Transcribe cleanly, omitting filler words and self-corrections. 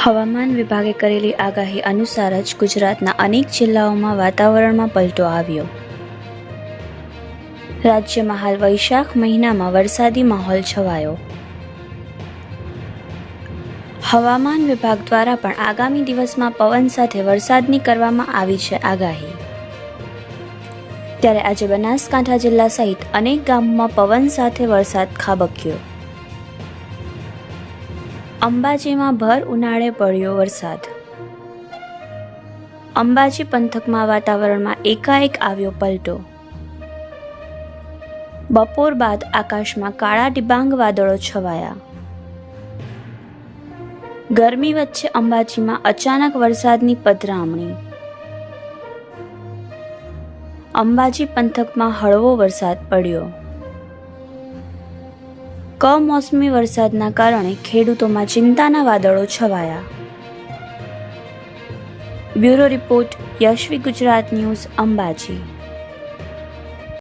હવામાન વિભાગે કરેલી આગાહી અનુસાર જ ગુજરાતના અનેક જિલ્લાઓમાં વાતાવરણમાં પલટો આવ્યો. રાજ્યમાં હાલ વૈશાખ મહિનામાં વરસાદી માહોલ છવાયો. હવામાન વિભાગ દ્વારા પણ આગામી દિવસમાં પવન સાથે વરસાદની કરવામાં આવી છે આગાહી. ત્યારે આજે બનાસકાંઠા જિલ્લા સહિત અનેક ગામોમાં પવન સાથે વરસાદ ખાબક્યો. અંબાજીમાં ભર ઉનાળે પડ્યો વરસાદ. અંબાજી પંથકમાં વાતાવરણમાં એકાએક આવ્યો પલટો. બપોર બાદ આકાશમાં કાળા ડિબાંગ વાદળો છવાયા. ગરમી વચ્ચે અંબાજીમાં અચાનક વરસાદની પધરામણી. અંબાજી પંથકમાં હળવો વરસાદ પડ્યો. કમોસમી વરસાદના કારણે ખેડૂતોમાં ચિંતાના વાદળો છવાયા. Bureau report Yashvi Gujarat news Ambaji.